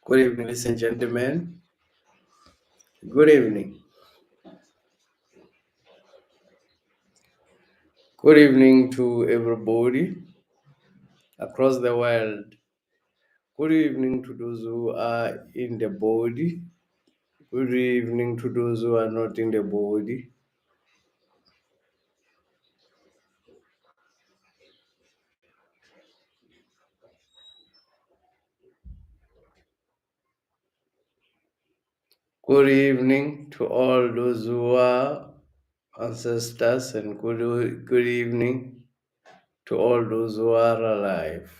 Good evening, ladies and gentlemen. Good evening. Good evening to everybody across the world. Good evening to those who are in the body. Good evening to those who are not in the body. Good evening to all those who are ancestors, and good evening to all those who are alive.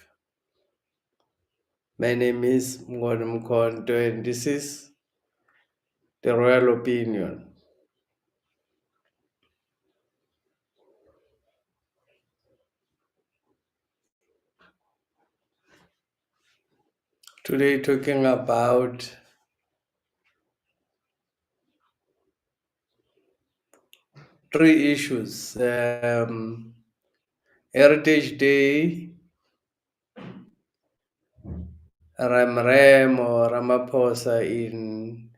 My name is Mgodum Konto, and this is the Royal Opinion. Today, talking about three issues: Heritage Day, or Ramaphosa in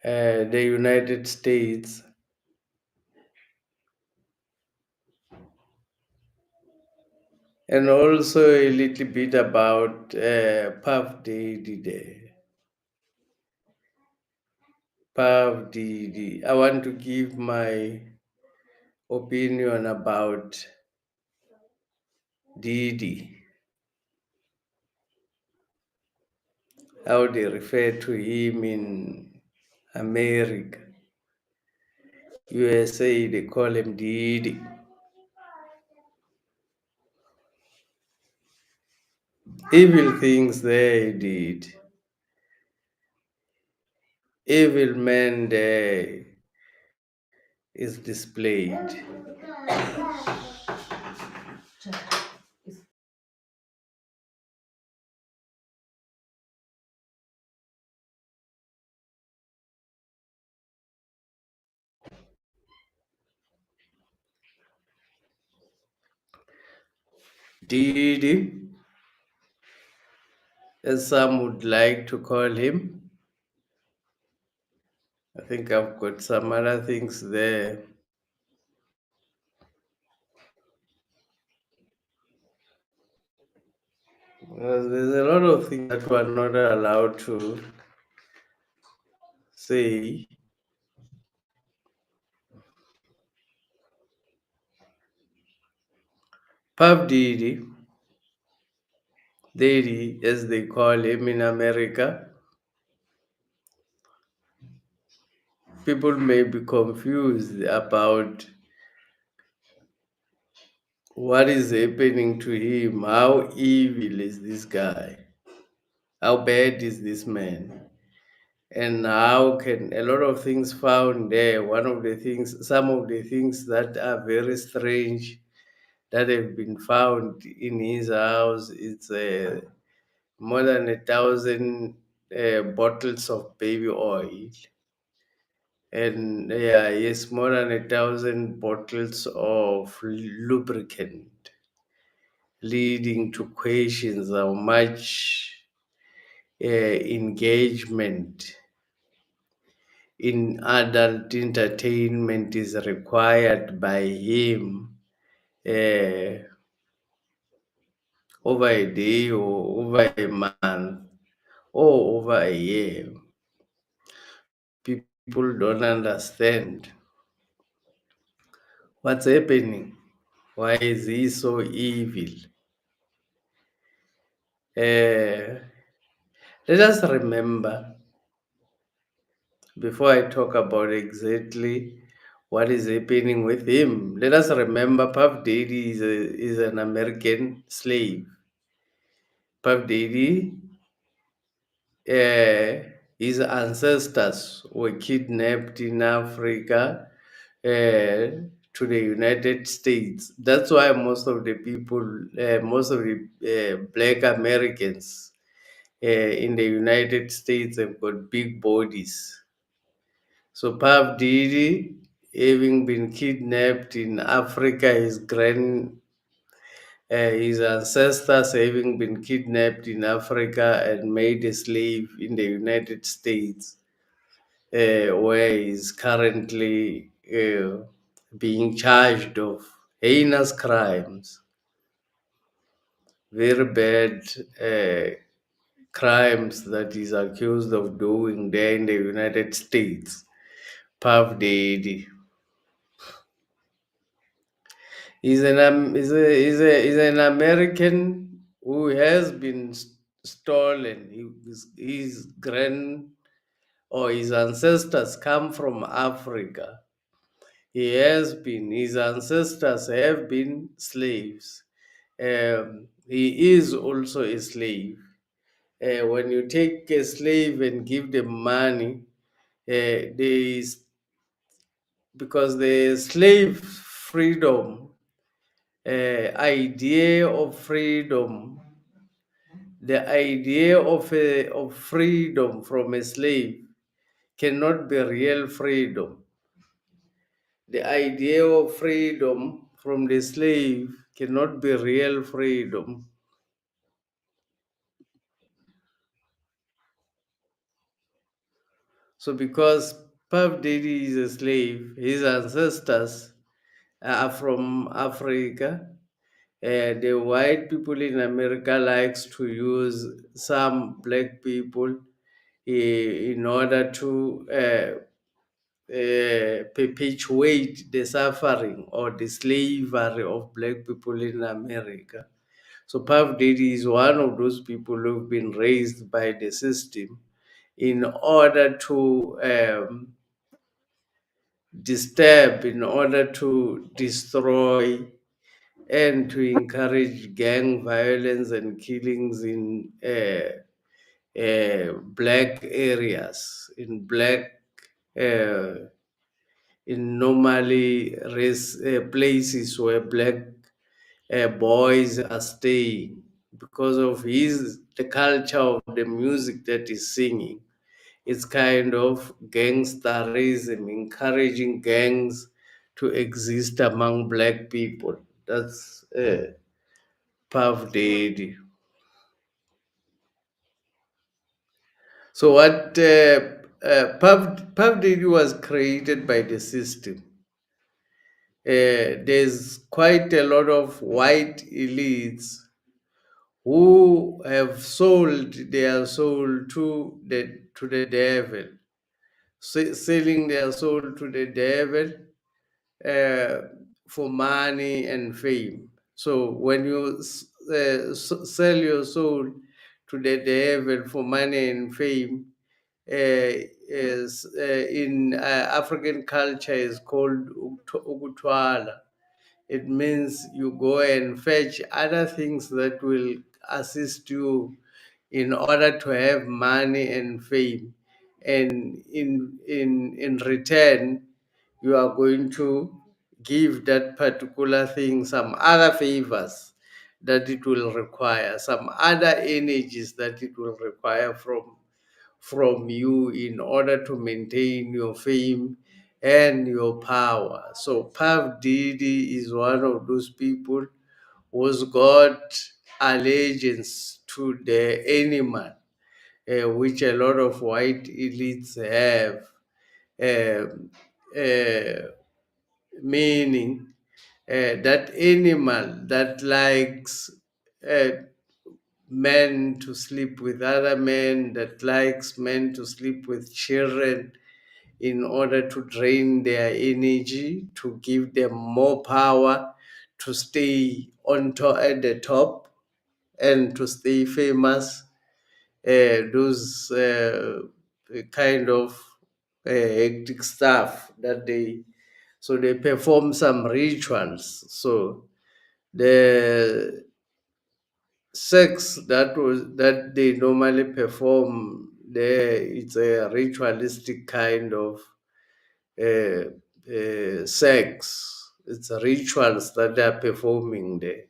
the United States, and also a little bit about Puff Diddy Day. Puff Diddy. I want to give my opinion about Diddy, how they refer to him in America. USA, they call him Diddy. Evil things they did. Evil man there is displayed. Diddy, as some would like to call him. I think I've got some other things there. There's a lot of things that we're not allowed to say. Puff Diddy, as they call him in America, people may be confused about what is happening to him. How evil is this guy? How bad is this man? And how can a lot of things found there? Some of the things that are very strange that have been found in his house, it's more than 1,000 bottles of baby oil. And yeah, yes, more than 1,000 bottles of lubricant, leading to questions how much engagement in adult entertainment is required by him uh, over a day or over a month or over a year. People don't understand what's happening. Why is he so evil? Uh, Let us remember, before I talk about exactly what is happening with him, let us remember Puff Daddy is an American slave. Puff Daddy, uh, his ancestors were kidnapped in Africa to the United States. That's why most of the Black Americans in the United States have got big bodies. So Puff Diddy, having been kidnapped in Africa, his His ancestors having been kidnapped in Africa and made a slave in the United States, where he's currently being charged of heinous crimes, very bad crimes that he's accused of doing there in the United States. Puff Daddy. He's an American who has been stolen. His grand or his ancestors come from Africa. His ancestors have been slaves. He is also a slave. When you take a slave and give them money, there is because the slave freedom, idea of freedom, the idea of freedom from a slave cannot be real freedom. The idea of freedom from the slave cannot be real freedom. So, because Puff Daddy is a slave, his ancestors are from Africa. The white people in America likes to use some black people in order to perpetuate the suffering or the slavery of black people in America. So Puff Daddy is one of those people who've been raised by the system in order to disturb, in order to destroy, and to encourage gang violence and killings in black areas, uh, in normally places where black boys are staying, because of the culture of the music that he's singing. It's kind of gangsterism, encouraging gangs to exist among black people. That's Puff Daddy. So what Puff Daddy was created by the system. There's quite a lot of white elites who have sold their soul to the devil, selling their soul to the devil uh, for money and fame. So when you sell your soul to the devil for money and fame, in African culture is called Ugutwala. It means you go and fetch other things that will assist you in order to have money and fame. And in return, you are going to give that particular thing some other favors that it will require, some other energies that it will require from you in order to maintain your fame and your power. So Puff Diddy is one of those people who's got allegiance to the animal, which a lot of white elites have, um, uh, meaning that animal that likes uh, men to sleep with other men, that likes men to sleep with children in order to drain their energy, to give them more power, to stay at the top and to stay famous. Those kind of hectic stuff that they perform some rituals. So the sex that they normally perform there, it's a ritualistic kind of sex. It's rituals that they are performing there.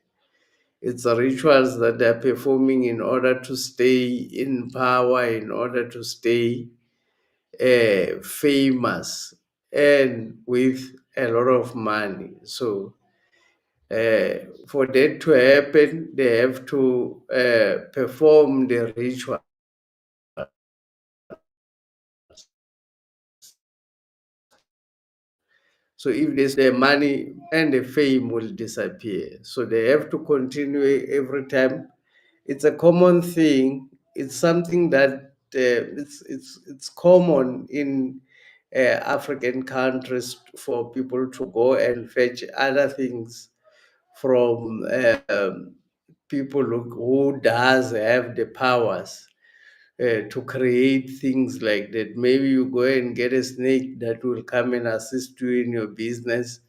It's rituals that they are performing in order to stay in power, in order to stay famous and with a lot of money. So For that to happen, they have to perform the ritual. So if there's the money and the fame will disappear. So they have to continue every time. It's a common thing. It's something that it's common in African countries for people to go and fetch other things from people who does have the powers to create things like that. Maybe you go and get a snake that will come and assist you in your business,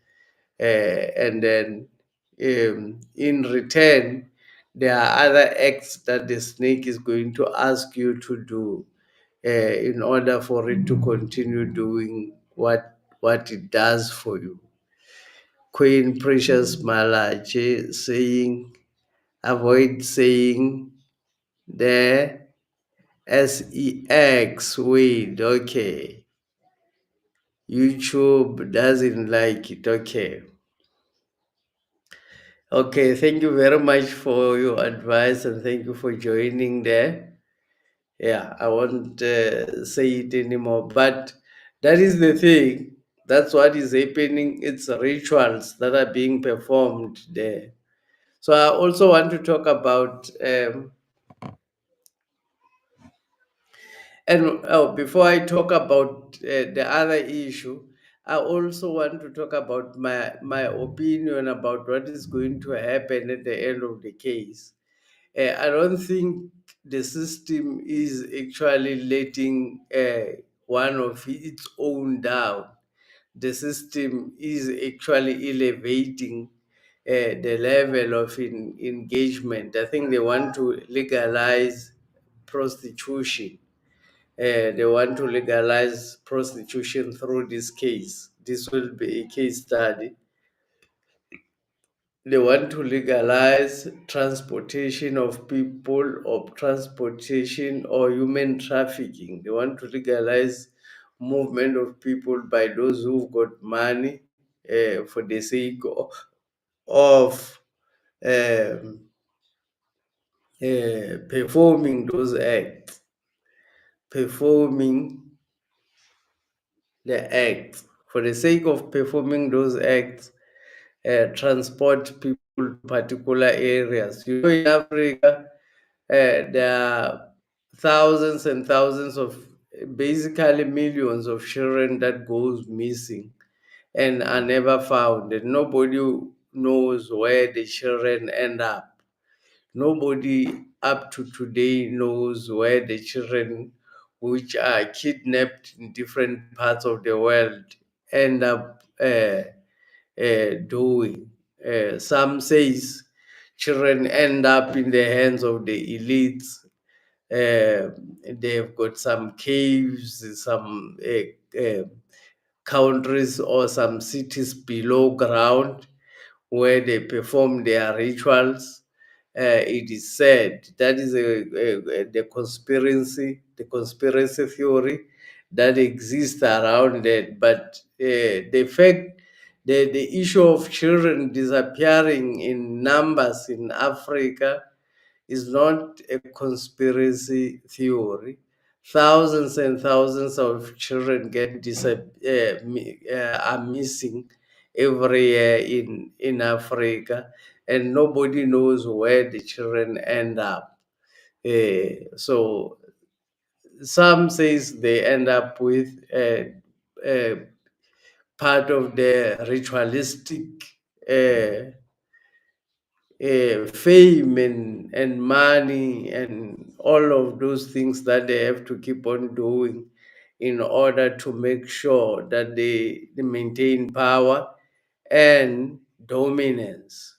and then in return, there are other acts that the snake is going to ask you to do in order for it to continue doing what it does for you. Queen Precious Malachi saying, avoid saying the sex word. Okay. YouTube doesn't like it. Okay. Okay, thank you very much for your advice and thank you for joining there. Yeah, I won't say it anymore, but that is the thing. That's what is happening. It's rituals that are being performed there. So I also want to talk about, and oh, before I talk about the other issue, I also want to talk about my opinion about what is going to happen at the end of the case. I don't think the system is actually letting one of its own down. The system is actually elevating the level of engagement. I think they want to legalize prostitution. They want to legalize prostitution through this case. This will be a case study. They want to legalize transportation of people, or transportation or human trafficking. They want to legalize movement of people by those who've got money for the sake of um, performing those acts, performing the acts. For the sake of performing those acts, transport people to particular areas. You know, in Africa, there are thousands and thousands of, basically millions of children that goes missing and are never found. And nobody knows where the children end up. Nobody up to today knows where the children which are kidnapped in different parts of the world end up doing. Some says children end up in the hands of the elites. They've got some caves, some countries or some cities below ground where they perform their rituals. It is said that is the conspiracy theory that exists around it. But the fact, the issue of children disappearing in numbers in Africa is not a conspiracy theory. Thousands and thousands of children are missing every year in Africa, and nobody knows where the children end up. So some says they end up with part of the ritualistic uh, fame and money and all of those things that they have to keep on doing in order to make sure that they maintain power and dominance.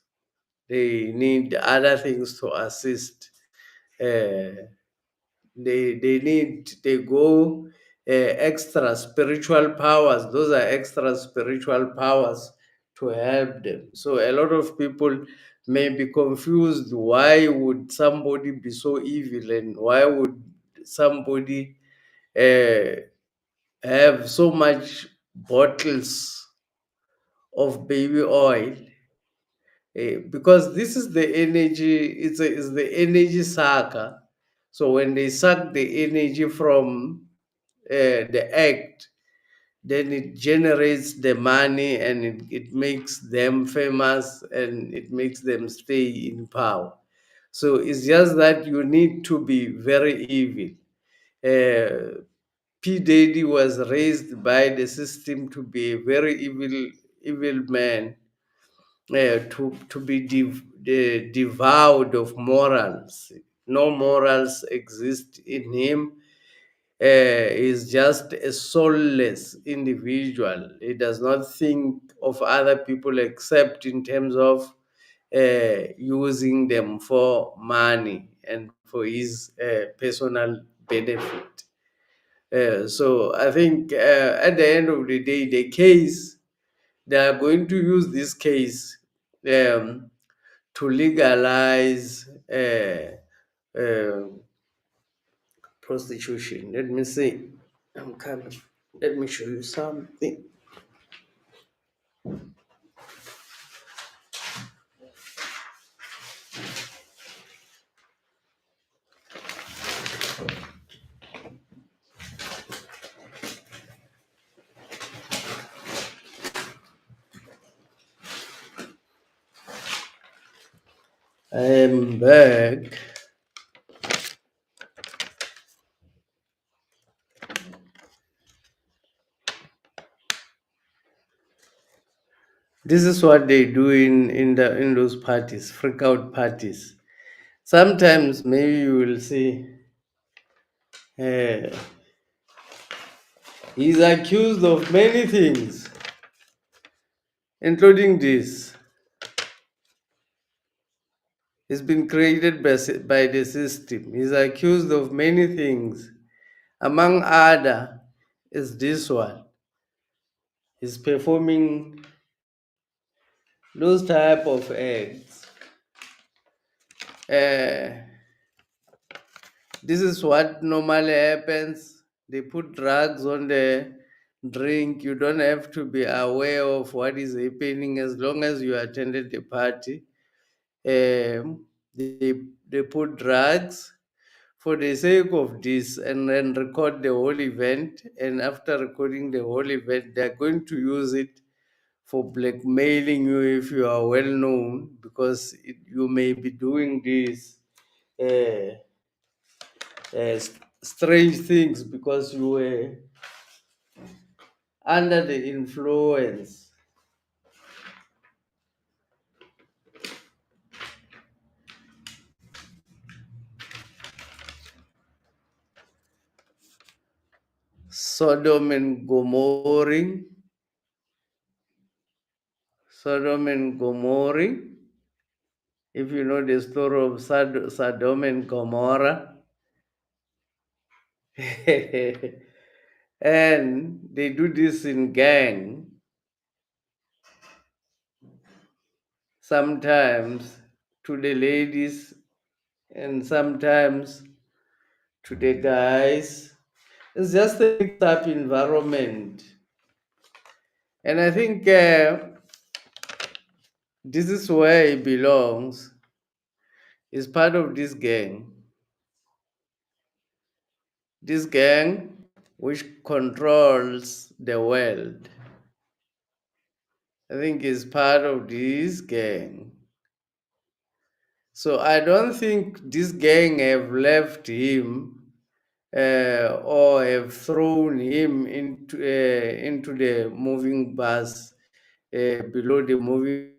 They need other things to assist. Uh, they go extra spiritual powers. Those are extra spiritual powers to help them. So a lot of people may be confused. Why would somebody be so evil, and why would somebody uh, have so much bottles of baby oil because this is the energy, it's the energy sucker. So when they suck the energy from the act, then it generates the money, and it makes them famous, and it makes them stay in power. So it's just that you need to be very evil. P. Diddy was raised by the system to be a very evil man, to be devoid of morals. No morals exist in him. Is just a soulless individual. He does not think of other people except in terms of using them for money and for his personal benefit. So I think at the end of the day, the case, they are going to use this case um, to legalize uh, prostitution. Let me see. I'm coming. Let me show you something. I am back. This is what they do in those parties, freak out parties. Sometimes maybe you will see uh, he's accused of many things, including this. He's been created by the system. He's accused of many things. Among other is this one. He's performing those type of acts. Uh, this is what normally happens. They put drugs on the drink. You don't have to be aware of what is happening as long as you attended the party. They put drugs for the sake of this, and then record the whole event. And after recording the whole event, they're going to use it for blackmailing you if you are well known, because you may be doing these uh, strange things because you were under the influence. Sodom and Gomorrah, Sodom and Gomorrah. If you know the story of Sodom and Gomorrah, and they do this in gang, sometimes to the ladies and sometimes to the guys. It's just a mixed up environment. And I think this is where he belongs. He's part of this gang. This gang which controls the world. I think he's part of this gang. So I don't think this gang have left him or have thrown him into the moving bus, below the moving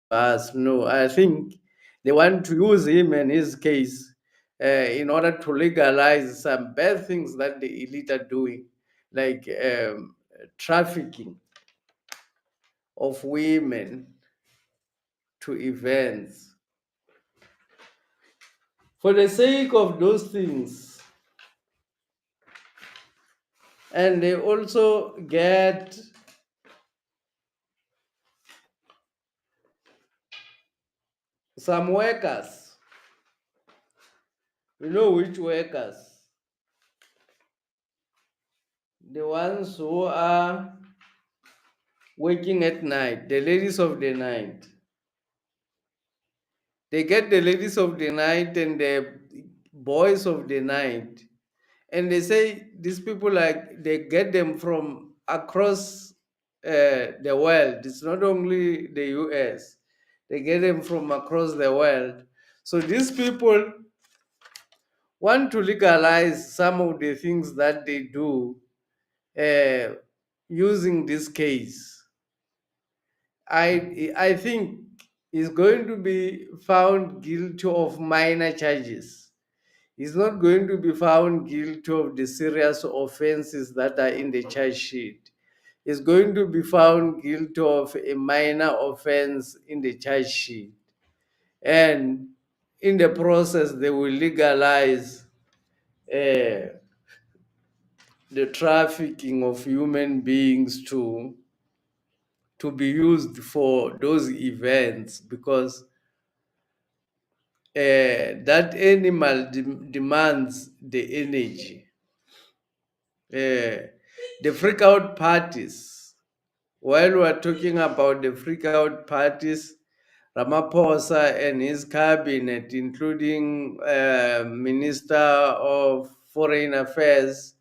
bus. No, I think they want to use him and his case in order to legalize some bad things that the elite are doing, like trafficking of women to events. For the sake of those things, and they also get some workers. You know which workers? The ones who are working at night, the ladies of the night. They get the ladies of the night and the boys of the night. And they say these people, like, they get them from across the world. It's not only the US, they get them from across the world. So these people want to legalize some of the things that they do uh, using this case. I think he's going to be found guilty of minor charges. He's not going to be found guilty of the serious offenses that are in the charge sheet. He's going to be found guilty of a minor offense in the charge sheet. And in the process, they will legalize uh, the trafficking of human beings to be used for those events, because that animal demands the energy. The freak out parties, while we're talking about the freak out parties, Ramaphosa and his cabinet, including Minister of Foreign Affairs,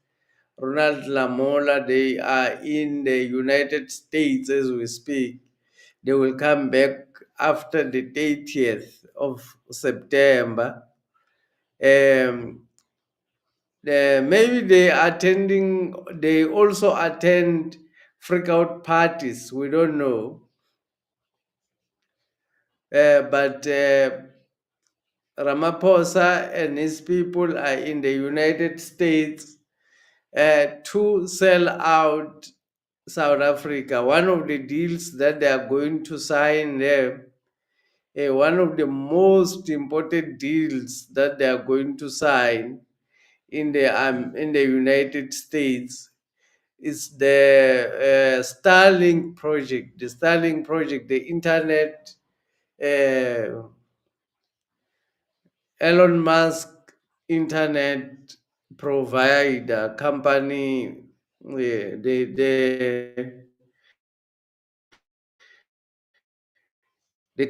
Ronald Lamola, they are in the United States as we speak. They will come back after the 30th of September. Um, Maybe they also attend freak out parties. We don't know. But Ramaphosa and his people are in the United States to sell out South Africa. One of the deals that they are going to sign there, one of the most important deals that they are going to sign in the United States is the Starlink project. The Starlink project, the internet. Uh, Elon Musk internet provider company, the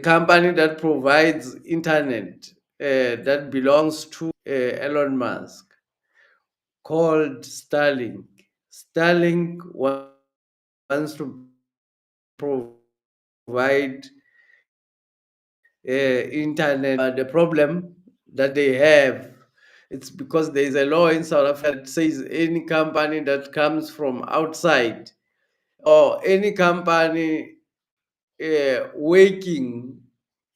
company that provides internet that belongs to Elon Musk, called Starlink. Starlink wants to provide internet. The problem that they have, it's because there is a law in South Africa that says any company that comes from outside, or any company working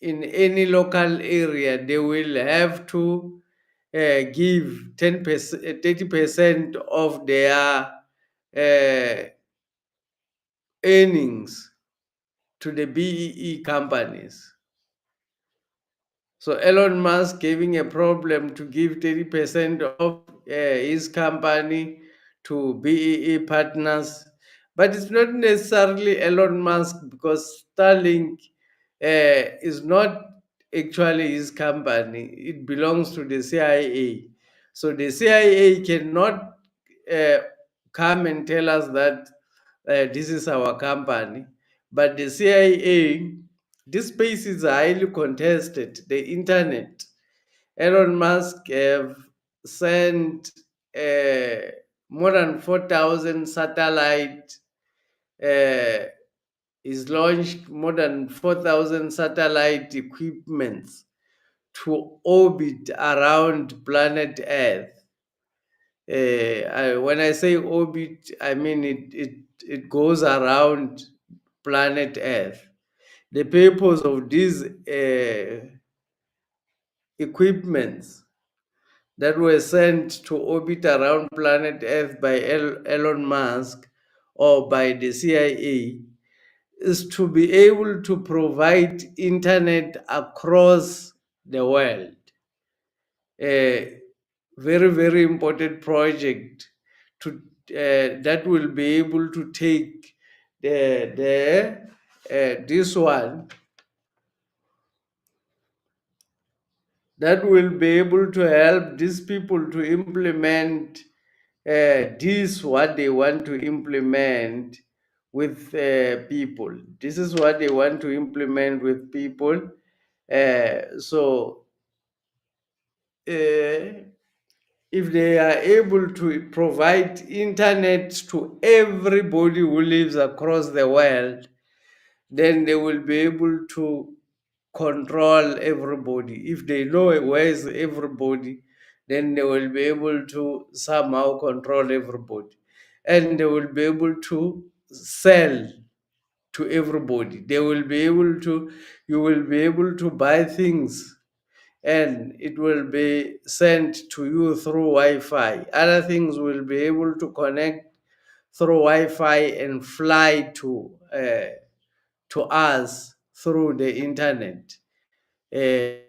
in any local area, they will have to give 10%, 30% of their uh, earnings to the BEE companies. So Elon Musk having a problem to give 30% of his company to BEE partners. But it's not necessarily Elon Musk, because Starlink is not actually his company. It belongs to the CIA. So the CIA cannot uh, come and tell us that this is our company. But the CIA, this space is highly contested. The internet, Elon Musk have sent uh, more than 4,000 satellite. Uh, is launched more than 4,000 satellite equipments to orbit around planet Earth. When I say orbit, I mean it goes around planet Earth. The purpose of these equipments that were sent to orbit around planet Earth by Elon Musk or by the CIA is to be able to provide internet across the world. A very, very important project to that will be able to take this one, that will be able to help these people to implement this what they want to implement with people. This is what they want to implement with people. So uh, if they are able to provide internet to everybody who lives across the world, then they will be able to control everybody. If they know where is everybody, then they will be able to somehow control everybody. And they will be able to sell to everybody. They will be able to, you will be able to buy things and it will be sent to you through Wi-Fi. Other things will be able to connect through Wi-Fi and fly to us through the internet. Uh,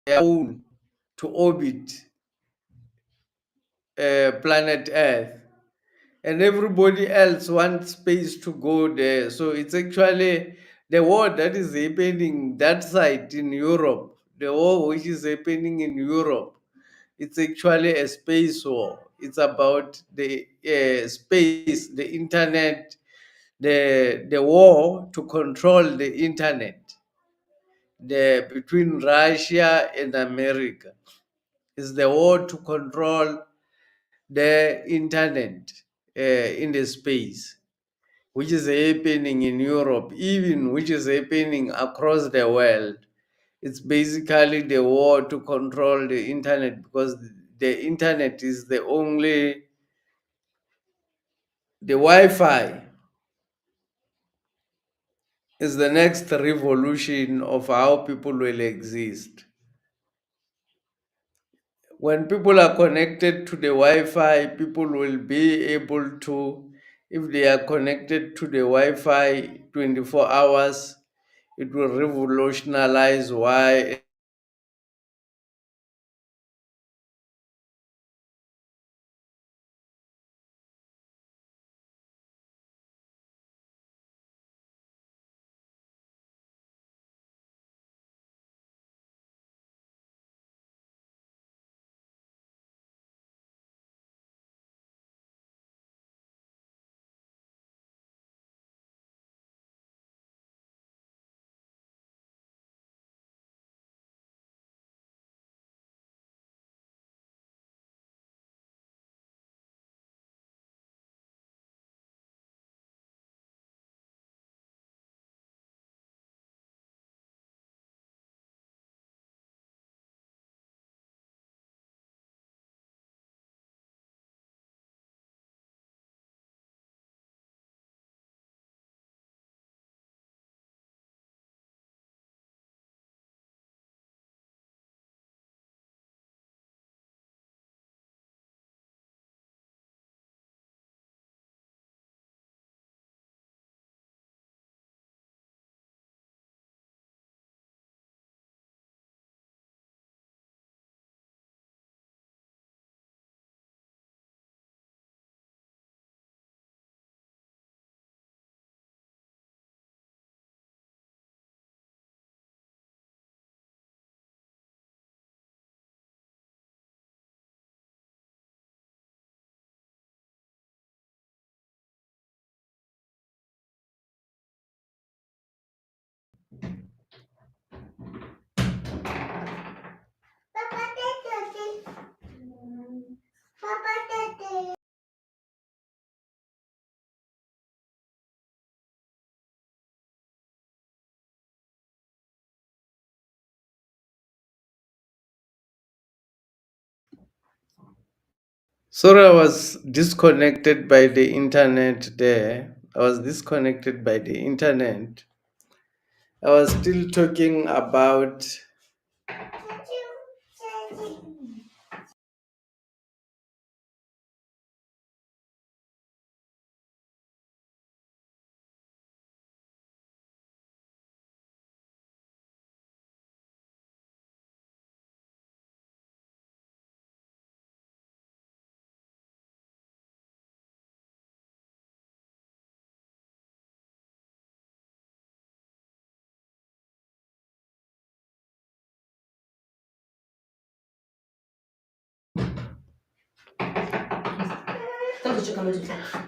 their own to orbit planet Earth, and everybody else wants space to go there. So it's actually the war that is happening that side in Europe, the war which is happening in Europe. It's actually a space war. It's about the space, the internet, the war to control the internet, the between Russia and America. Is the war to control the internet in the space, which is happening in Europe, even which is happening across the world. It's basically the war to control the internet because the internet is the only, the Wi-Fi is the next revolution of how people will exist. When people are connected to the Wi-Fi, people will be able to, if they are connected to the Wi-Fi 24 hours, it will revolutionize why Sorry, I was disconnected by the internet there. I was disconnected by the internet. I was still talking about.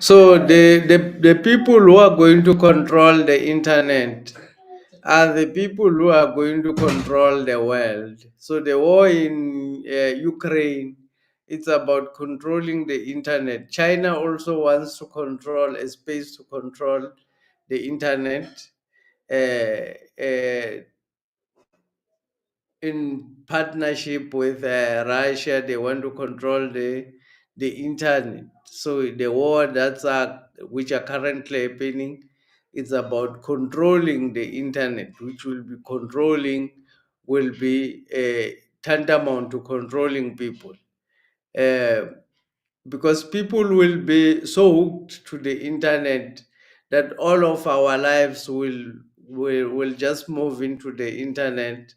So the people who are going to control the internet are the people who are going to control the world. So the war in Ukraine, it's about controlling the internet. China also wants to control a space to control the internet. Uh, uh, in partnership with Russia, they want to control the internet. So the war which are currently happening, it's about controlling the internet, which will be tantamount to controlling people. Uh, because people will be so hooked to the internet that all of our lives will just move into the internet,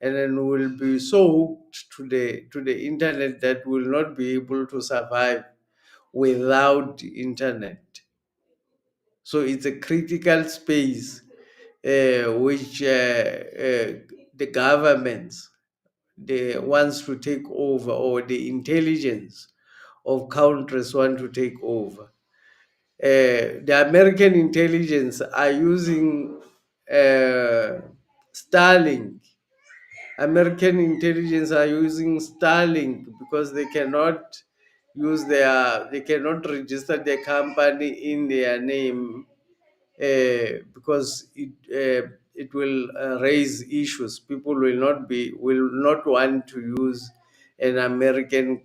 and then we'll be so hooked to the internet that we'll not be able to survive without the internet. So it's a critical space which the governments they wants to take over, or the intelligence of countries want to take over. The American intelligence are using Starlink. American intelligence are using Starlink because they cannot register their company in their name, because it will raise issues. People will not want to use an American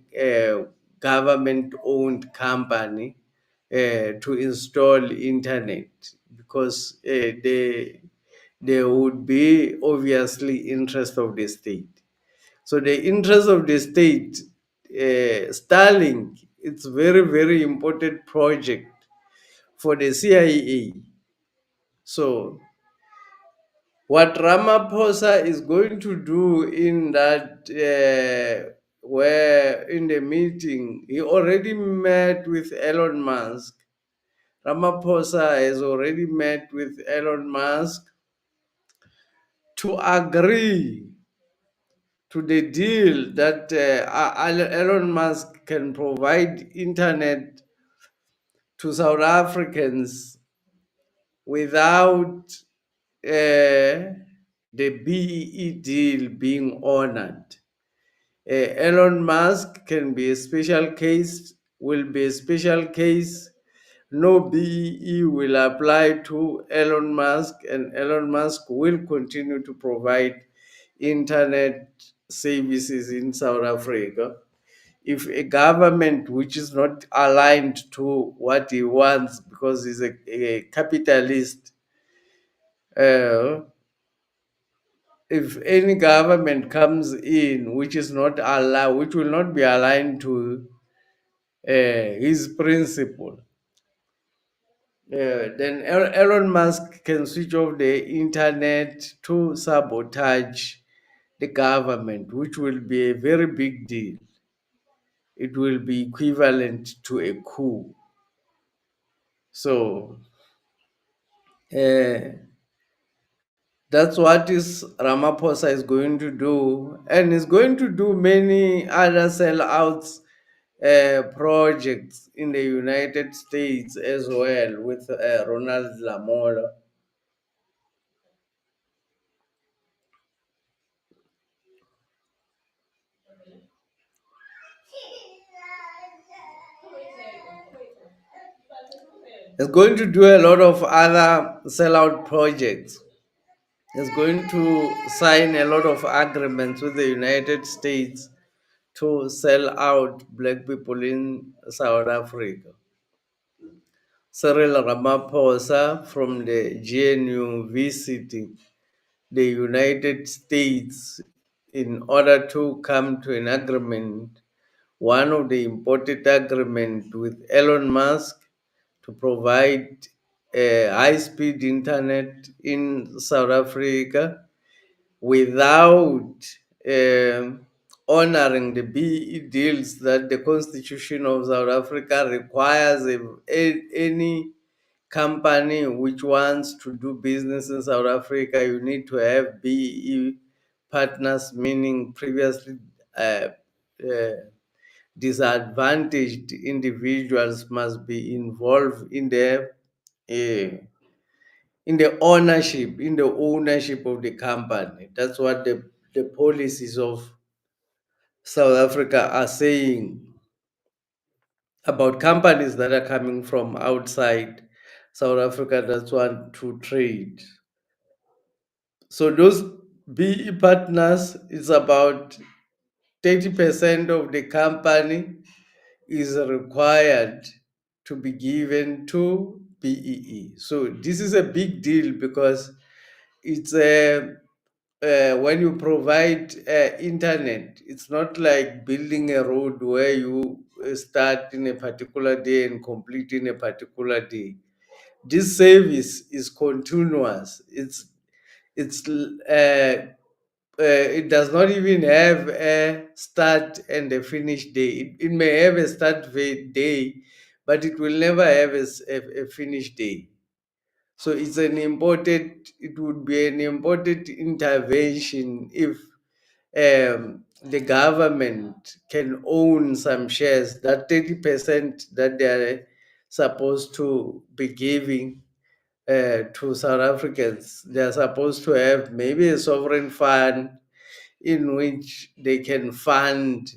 government owned company to install internet, because they would be obviously interest of the state. So the interest of the state, Starlink, it's very important project for the CIA. So what Ramaphosa is going to do in that, where in the meeting, he already met with Elon Musk. Ramaphosa has already met with Elon Musk to agree to the deal that Elon Musk can provide internet to South Africans without the BEE deal being honored. Elon Musk can be a special case, will be a special case. No BEE will apply to Elon Musk, and Elon Musk will continue to provide internet services in South Africa. If a government which is not aligned to what he wants, because he's a capitalist, uh, if any government comes in which is not allowed, which will not be aligned to his principle, then Elon Musk can switch off the internet to sabotage the government, which will be a very big deal. It will be equivalent to a coup. So that's what is Ramaphosa is going to do, and is going to do many other sellouts projects in the United States as well with Ronald Lamola. It's going to do a lot of other sellout projects. It's going to sign a lot of agreements with the United States to sell out black people in South Africa. Cyril Ramaphosa from the GNU visiting the United States in order to come to an agreement, one of the important agreement with Elon Musk to provide a high-speed internet in South Africa without um honoring the BE deals that the Constitution of South Africa requires any company which wants to do business in South Africa, you need to have BE partners, meaning previously uh, uh, disadvantaged individuals must be involved in the ownership of the company. That's what the policies of South Africa are saying about companies that are coming from outside South Africa that want to trade. So those BE partners is about 30% of the company is required to be given to BEE. So this is a big deal because it's a when you provide internet, it's not like building a road where you start in a particular day and complete in a particular day. This service is continuous. It does not even have a start and a finish day. It may have a day, but it will never have a finish day. So it would be an important intervention if the government can own some shares, that 30% that they are supposed to be giving to South Africans. They are supposed to have maybe a sovereign fund in which they can fund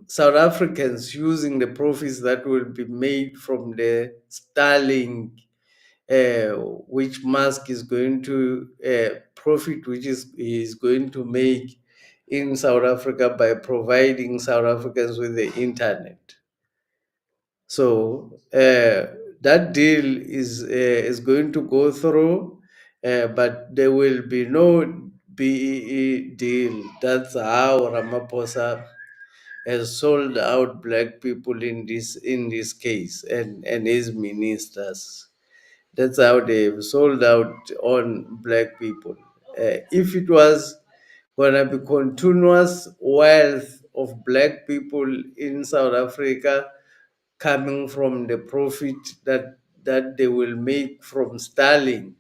South Africans using the profits that will be made from the Starlink, which Musk is going to profit, which is going to make in South Africa by providing South Africans with the internet. So that deal is going to go through, but there will be no BEE deal. That's how Ramaphosa has sold out black people in this case, and his ministers. That's how they've sold out on black people. If it was gonna be continuous wealth of black people in South Africa coming from the profit that they will make from Starlink,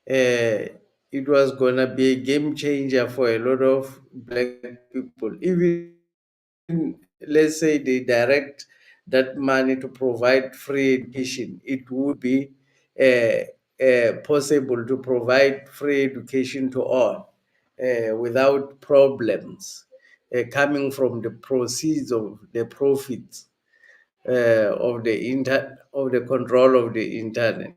it was gonna be a game changer for a lot of black people. Even let's say they direct that money to provide free education, it would be possible to provide free education to all without problems coming from the proceeds of the profits of the control of the internet.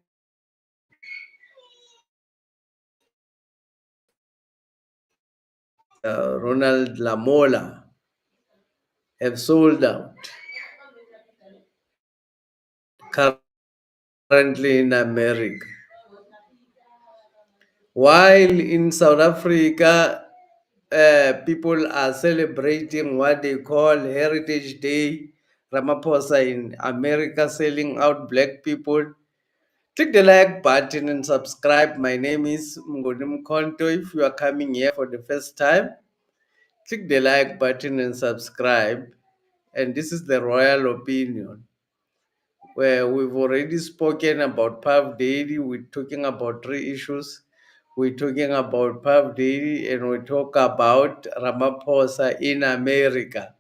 Ronald Lamola have sold out currently in America. While in South Africa, people are celebrating what they call Heritage Day. Ramaphosa in America selling out black people. Click the like button and subscribe. My name is Mgonim Konto. If you are coming here for the first time, click the like button and subscribe. And this is the royal opinion, where we've already spoken about Puff Daddy. We're talking about three issues. We're talking about Puff Daddy, and we talk about Ramaphosa in America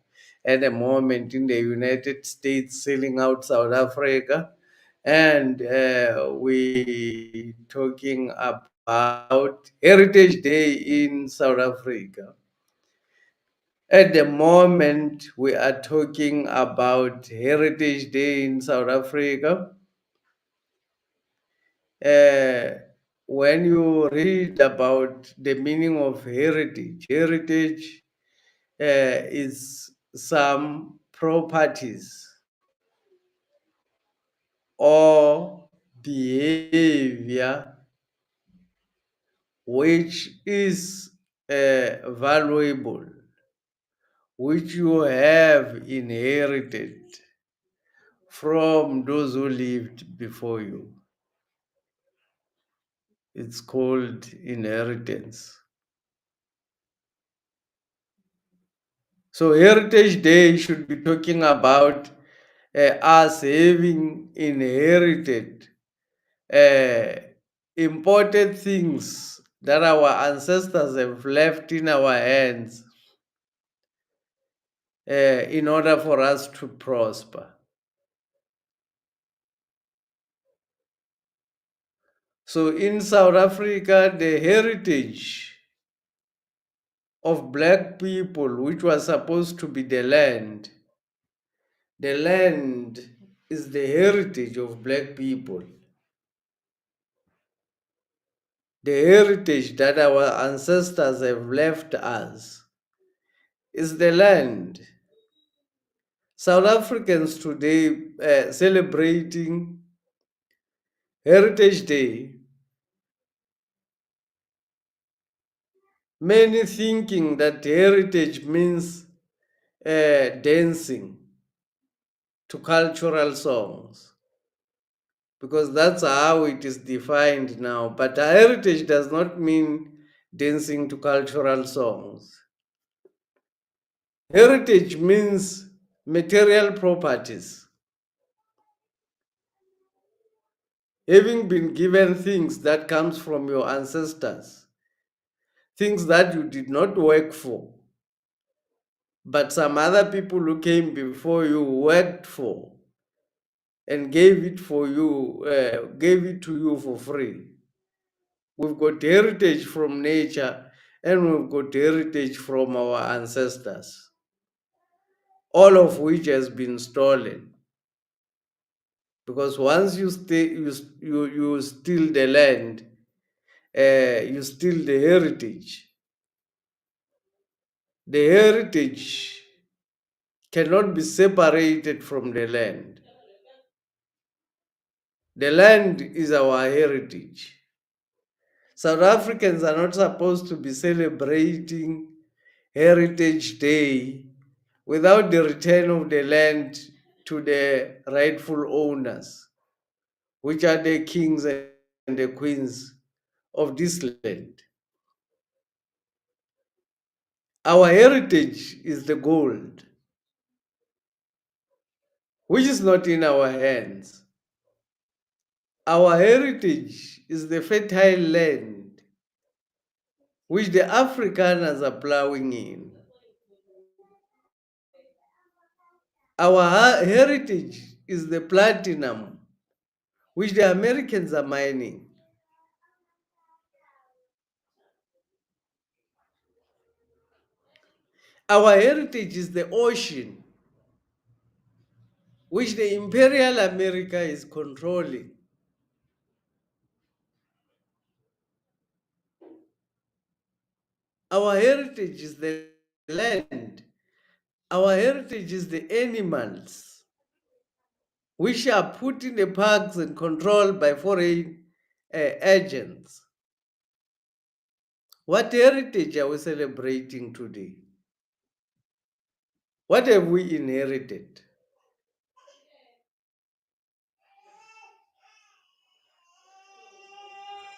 at the moment in the United States selling out South Africa. And we talking about Heritage Day in South Africa. At the moment, we are talking about Heritage Day in South Africa. Uh, when you read about the meaning of heritage, heritage is some properties or behavior which is valuable, which you have inherited from those who lived before you. It's called inheritance. So, Heritage Day should be talking about us having inherited uh, important things that our ancestors have left in our hands in order for us to prosper. So, in South Africa, the heritage of black people, which was supposed to be the land is the heritage of black people. The heritage that our ancestors have left us is the land. South Africans today celebrating Heritage Day, many thinking that heritage means dancing to cultural songs, because that's how it is defined now. But heritage does not mean dancing to cultural songs. Heritage means material properties. Having been given things that comes from your ancestors, things that you did not work for, but some other people who came before you worked for and gave it gave it to you for free. We've got heritage from nature and we've got heritage from our ancestors, all of which has been stolen. Because once you steal the land, you steal the heritage. The heritage cannot be separated from the land. The land is our heritage. South Africans are not supposed to be celebrating Heritage Day without the return of the land to the rightful owners, which are the kings and the queens of this land. Our heritage is the gold, which is not in our hands. Our heritage is the fertile land which the Afrikaners are plowing in. Our heritage is the platinum which the Americans are mining. Our heritage is the ocean which the Imperial America is controlling. Our heritage is the land. Our heritage is the animals which are put in the parks and controlled by foreign agents. What heritage are we celebrating today? What have we inherited?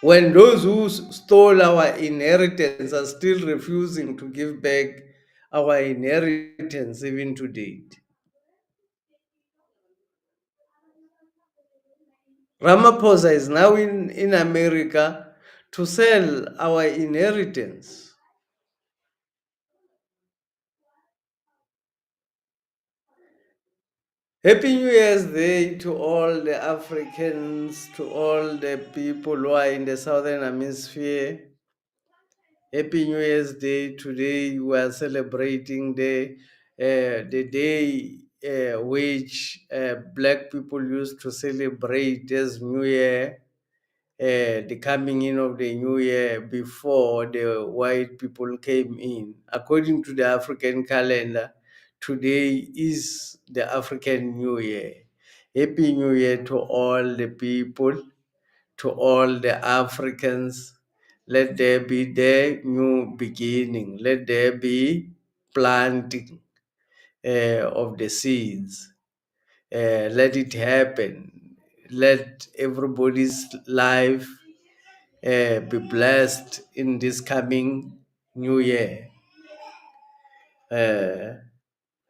When those who stole our inheritance are still refusing to give back our inheritance even to date. Ramaphosa is now in America to sell our inheritance. Happy New Year's Day to all the Africans, to all the people who are in the Southern Hemisphere. Happy New Year's Day. Today we are celebrating the day which black people used to celebrate as New Year, the coming in of the New Year before the white people came in. According to the African calendar, today is the African New Year. Happy New Year to all the people, to all the Africans. Let there be their new beginning. Let there be planting of the seeds. Let it happen. Let everybody's life be blessed in this coming new year. Uh,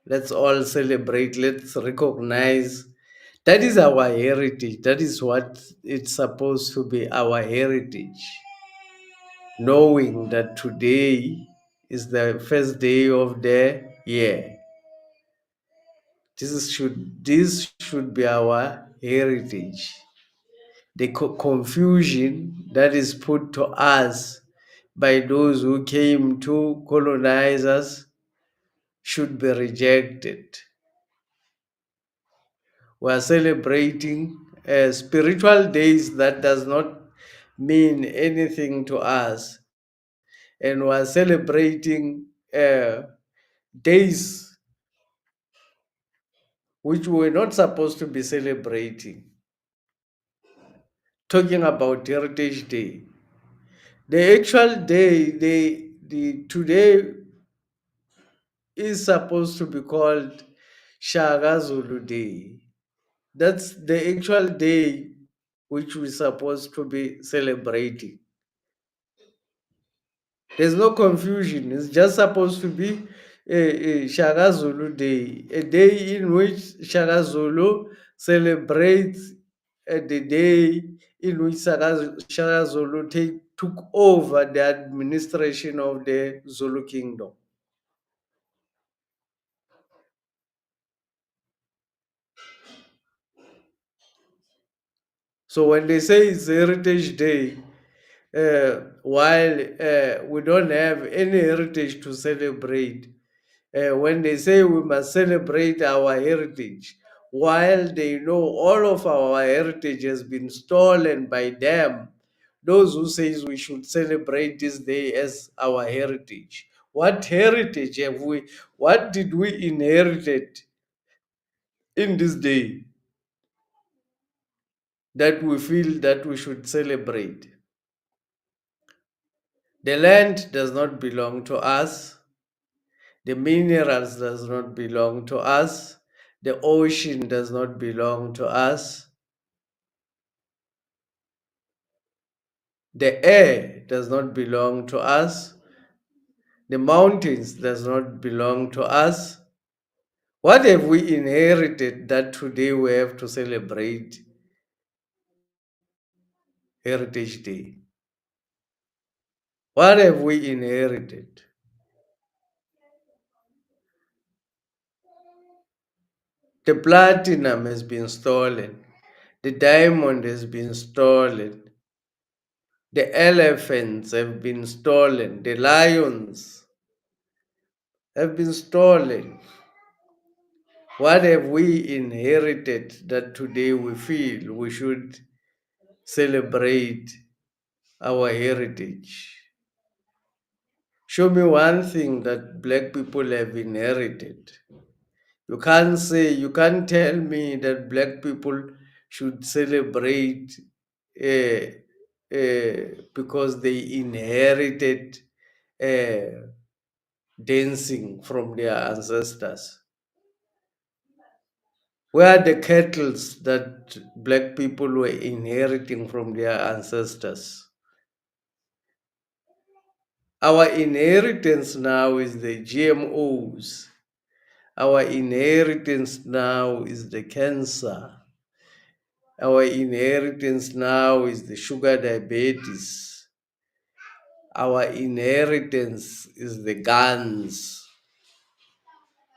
let's all celebrate. Let's recognize that is our heritage. That is what it's supposed to be, our heritage. Knowing that today is the first day of the year. This should be our heritage. The confusion that is put to us by those who came to colonize us should be rejected. We are celebrating spiritual days that does not mean anything to us, and we are celebrating days which we're not supposed to be celebrating. Talking about Heritage Day, the actual day, the today is supposed to be called Shaka Zulu Day. That's the actual day which we're supposed to be celebrating. There's no confusion. It's just supposed to be a Shaka Zulu Day, a day in which Shaka Zulu celebrates the day in which Shaka Zulu took over the administration of the Zulu kingdom. So when they say it's Heritage Day, while we don't have any heritage to celebrate, when they say we must celebrate our heritage, while they know all of our heritage has been stolen by them, those who says we should celebrate this day as our heritage. What heritage have we? What did we inherit in this day that we feel that we should celebrate? The land does not belong to us. The minerals does not belong to us. The ocean does not belong to us. The air does not belong to us. The mountains does not belong to us. What have we inherited that today we have to celebrate Heritage Day? What have we inherited? The platinum has been stolen. The diamond has been stolen. The elephants have been stolen. The lions have been stolen. What have we inherited that today we feel we should celebrate our heritage? Show me one thing that black people have inherited. You can't tell me that black people should celebrate because they inherited uh, dancing from their ancestors. Where are the kettles that black people were inheriting from their ancestors? Our inheritance now is the GMOs. Our inheritance now is the cancer. Our inheritance now is the sugar diabetes. Our inheritance is the guns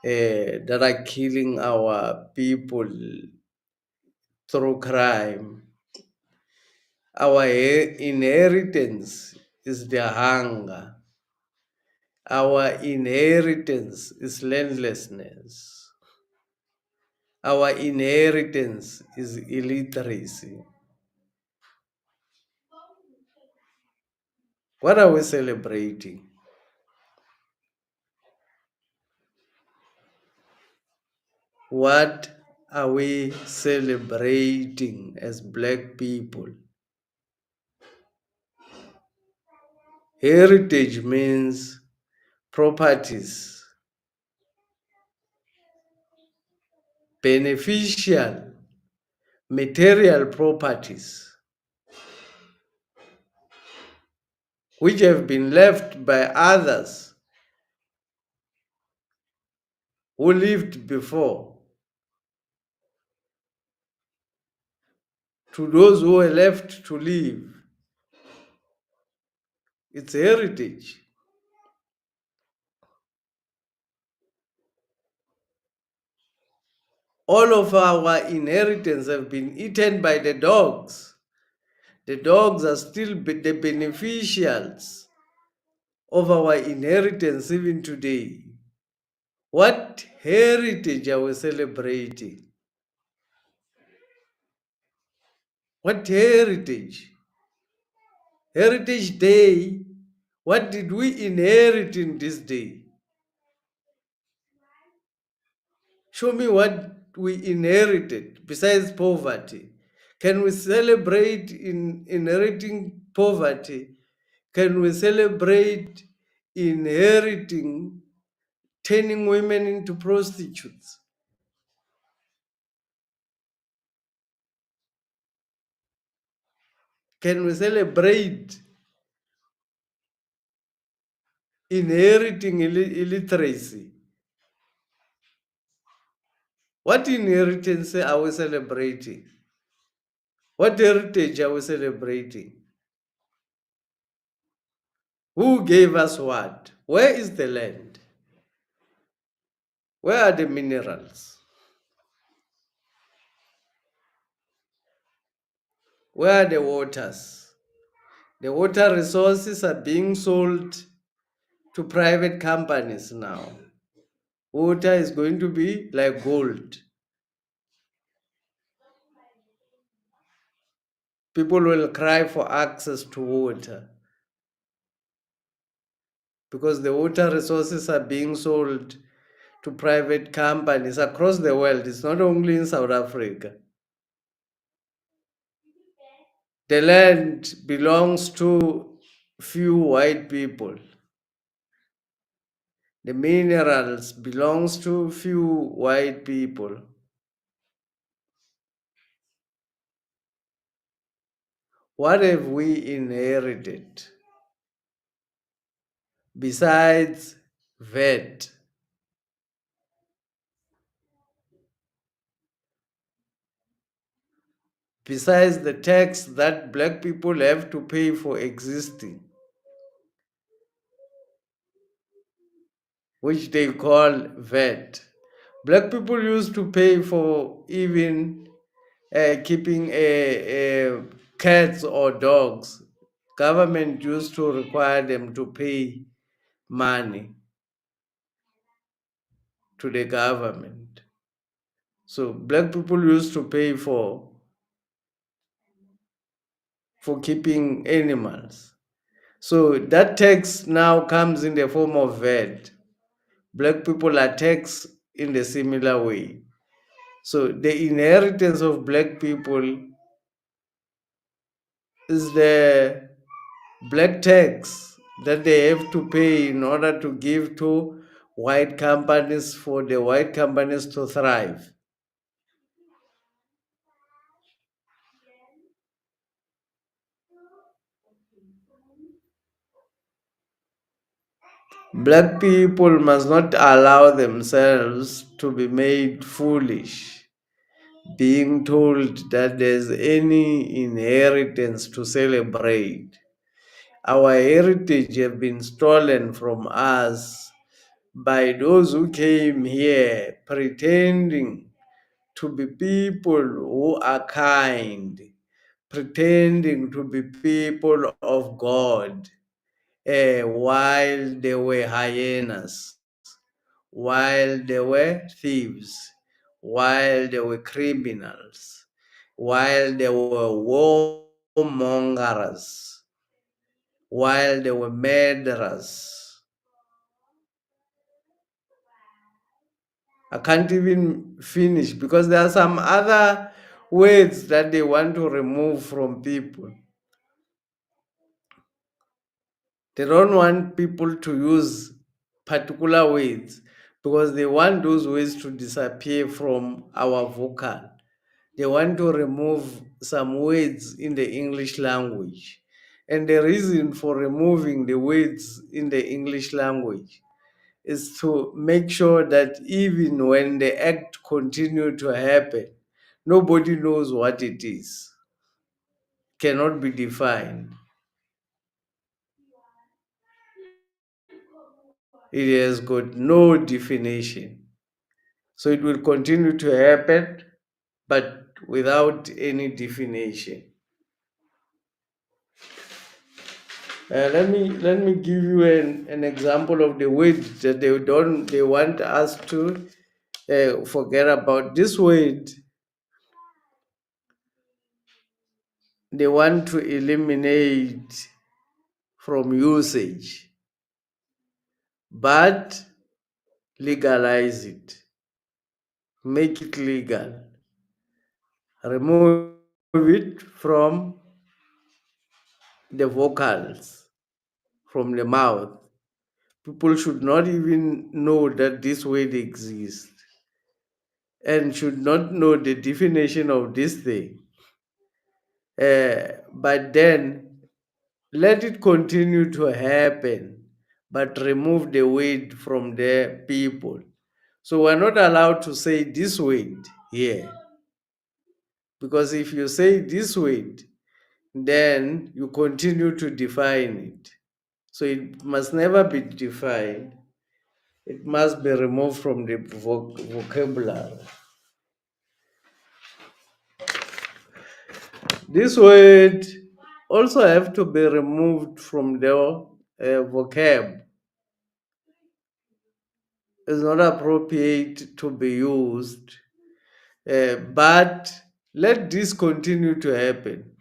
that are killing our people through crime. Our inheritance is the hunger. Our inheritance is landlessness. Our inheritance is illiteracy. What are we celebrating? What are we celebrating as Black people? Heritage means properties, beneficial, material properties, which have been left by others who lived before to those who were left to live. It's heritage. All of our inheritance have been eaten by the dogs. The dogs are still the beneficiaries of our inheritance even today. What heritage are we celebrating? What heritage? Heritage Day. What did we inherit in this day? Show me what we inherited besides poverty. Can we celebrate in inheriting poverty? Can we celebrate inheriting turning women into prostitutes? Can we celebrate inheriting illiteracy? What inheritance are we celebrating? What heritage are we celebrating? Who gave us what? Where is the land? Where are the minerals? Where are the waters? The water resources are being sold to private companies now. Water is going to be like gold. People will cry for access to water because the water resources are being sold to private companies across the world. It's not only in South Africa. The land belongs to few white people. The minerals belongs to few white people. What have we inherited besides VAT? Besides the tax that black people have to pay for existing, which they call VAT. Black people used to pay for even keeping cats or dogs. Government used to require them to pay money to the government. So black people used to pay for keeping animals. So that tax now comes in the form of VAT. Black people are taxed in a similar way. So the inheritance of black people is the black tax that they have to pay in order to give to white companies for the white companies to thrive. Black people must not allow themselves to be made foolish, being told that there's any inheritance to celebrate. Our heritage have been stolen from us by those who came here pretending to be people who are kind, pretending to be people of God, while they were hyenas, while they were thieves, while they were criminals, while they were warmongers, while they were murderers. I can't even finish because there are some other words that they want to remove from people. They don't want people to use particular words because they want those words to disappear from our vocal. They want to remove some words in the English language. And the reason for removing the words in the English language is to make sure that even when the act continue to happen, nobody knows what it is, cannot be defined. It has got no definition. So it will continue to happen, but without any definition. Let me give you an example of the word that they want us to forget about. This word they want to eliminate from usage, but legalize it, make it legal, remove it from the vocals, from the mouth. People should not even know that this word exists and should not know the definition of this thing. But then let it continue to happen, but remove the word from the people. So we're not allowed to say this word here. Because if you say this word, then you continue to define it. So it must never be defined. It must be removed from the vocabulary. This word also have to be removed from the vocab. It's not appropriate to be used, but let this continue to happen.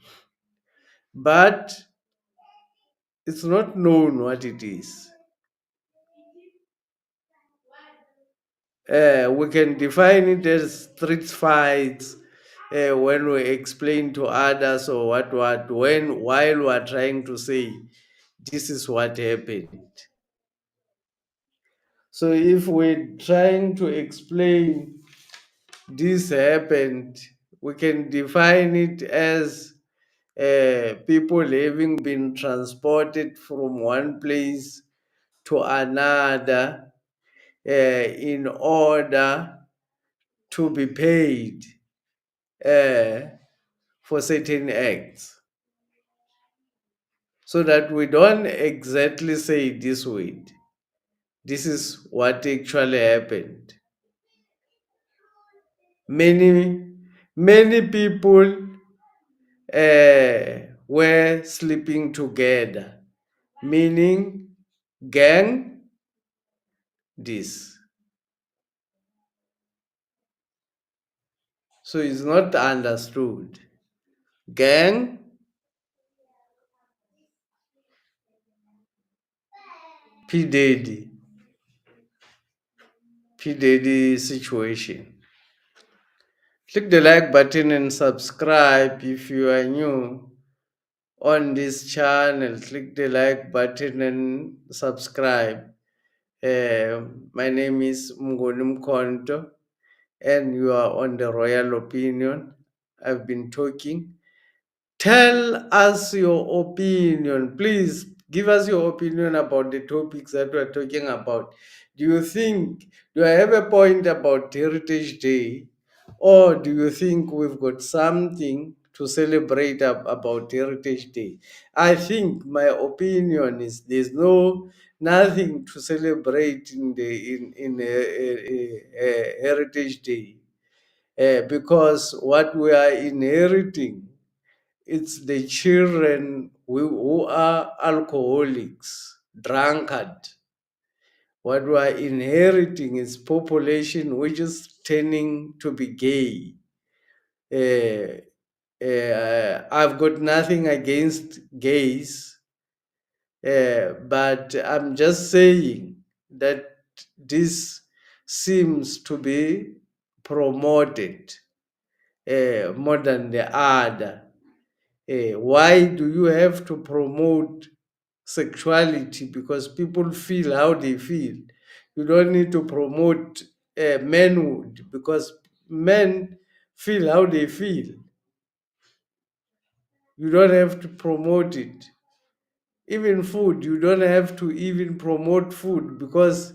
But it's not known what it is. We can define it as street fights when we explain to others or what when while we are trying to say this is what happened. So if we're trying to explain this happened, we can define it as people having been transported from one place to another in order to be paid for certain acts. So that we don't exactly say this word. This is what actually happened. Many people were sleeping together, meaning gang this. So it's not understood. Gang P. Diddy. P. Diddy situation. Click the like button and subscribe if you are new on this channel. Click the like button and subscribe. My name is Mngoni Mkonto and you are on the Royal Opinion. I've been talking. Tell us your opinion. Please give us your opinion about the topics that we're talking about. Do I have a point about Heritage Day? Or do you think we've got something to celebrate about Heritage Day? I think my opinion is there's nothing to celebrate in Heritage Day because what we are inheriting It's the children who are alcoholics, drunkard. What we are inheriting is population which is turning to be gay. I've got nothing against gays, but I'm just saying that this seems to be promoted more than the other. Why do you have to promote sexuality? Because people feel how they feel. You don't need to promote manhood because men feel how they feel. You don't have to promote it. Even food, you don't have to even promote food because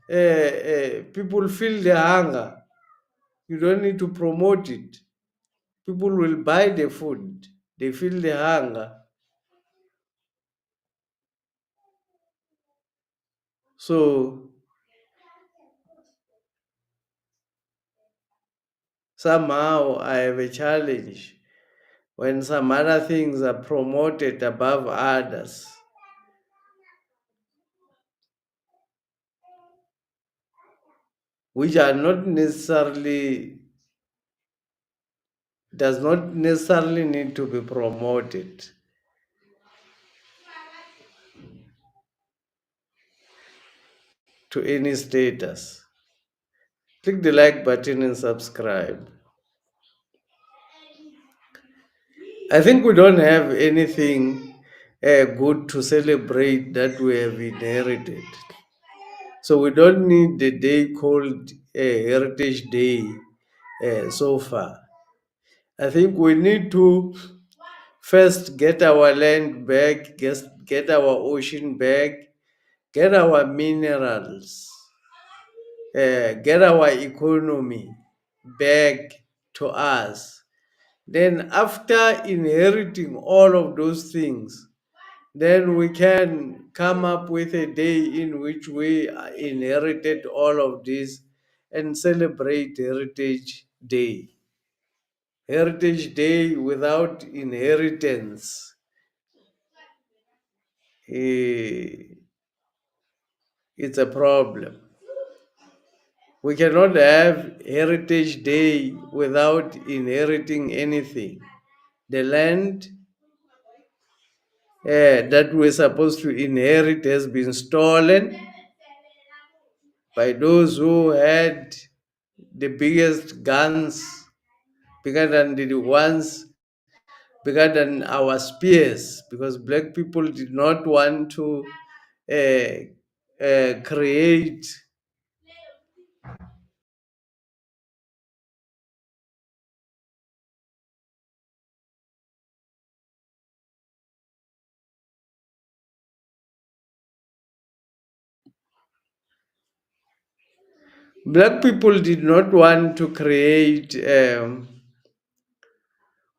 people feel the hunger. You don't need to promote it. People will buy the food. They feel the hunger. So somehow I have a challenge when some other things are promoted above others, which are not necessarily does not necessarily need to be promoted to any status. Click the like button and subscribe. I think we don't have anything good to celebrate that we have inherited. So we don't need the day called Heritage Day so far. I think we need to first get our land back, get our ocean back, get our minerals, get our economy back to us. Then, after inheriting all of those things, then we can come up with a day in which we inherited all of this and celebrate Heritage Day. Heritage Day without inheritance, eh, it's a problem. We cannot have Heritage Day without inheriting anything. The land that we're supposed to inherit has been stolen by those who had the biggest guns, bigger than the ones, bigger than our spears, because black people did not want to create. Black people did not want to create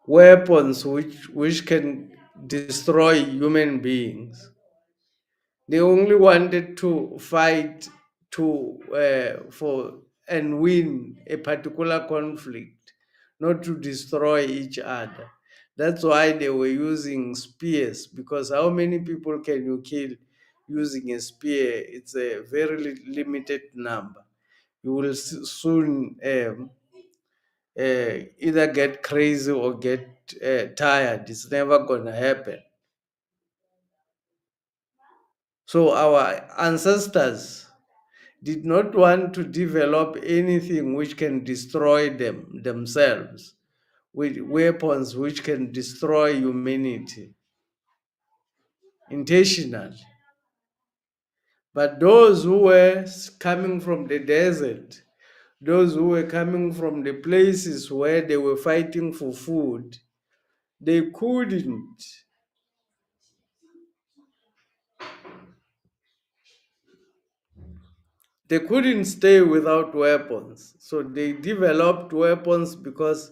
weapons which can destroy human beings. They only wanted to fight to for and win a particular conflict, not to destroy each other. That's why they were using spears, because how many people can you kill using a spear? It's a very limited number. You will soon either get crazy or get tired. It's never going to happen. So our ancestors did not want to develop anything which can destroy themselves with weapons which can destroy humanity intentionally. But those who were coming from the desert, those who were coming from the places where they were fighting for food, they couldn't stay without weapons. So they developed weapons because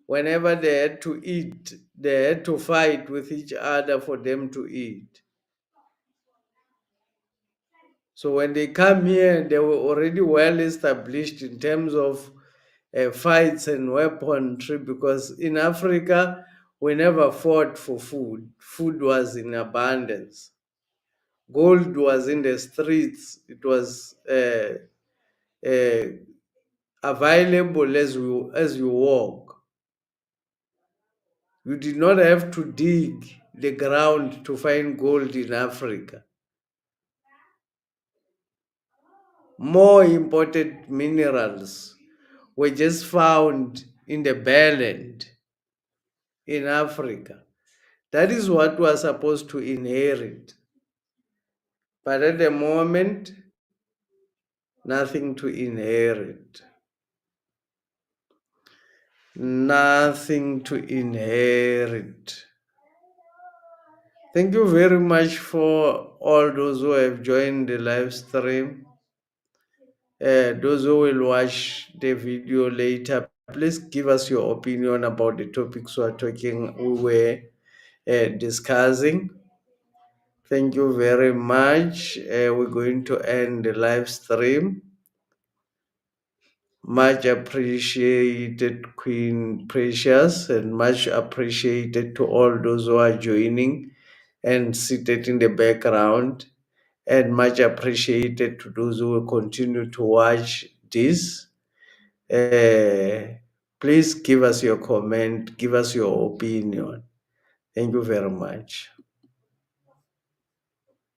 whenever they had to eat, they had to fight with each other for them to eat. So when they come here, they were already well established in terms of fights and weaponry, because in Africa, we never fought for food. Food was in abundance. Gold was in the streets. It was uh, available as you walk. You did not have to dig the ground to find gold in Africa. More imported minerals were just found in the barren in Africa. That is what we are supposed to inherit. But at the moment, nothing to inherit. Nothing to inherit. Thank you very much for all those who have joined the live stream. Those who will watch the video later, please give us your opinion about the topics we were discussing. Thank you very much. We're going to end the live stream. Much appreciated, Queen Precious, and much appreciated to all those who are joining and seated in the background, and much appreciated to those who will continue to watch this. Please give us your comment, give us your opinion. Thank you very much.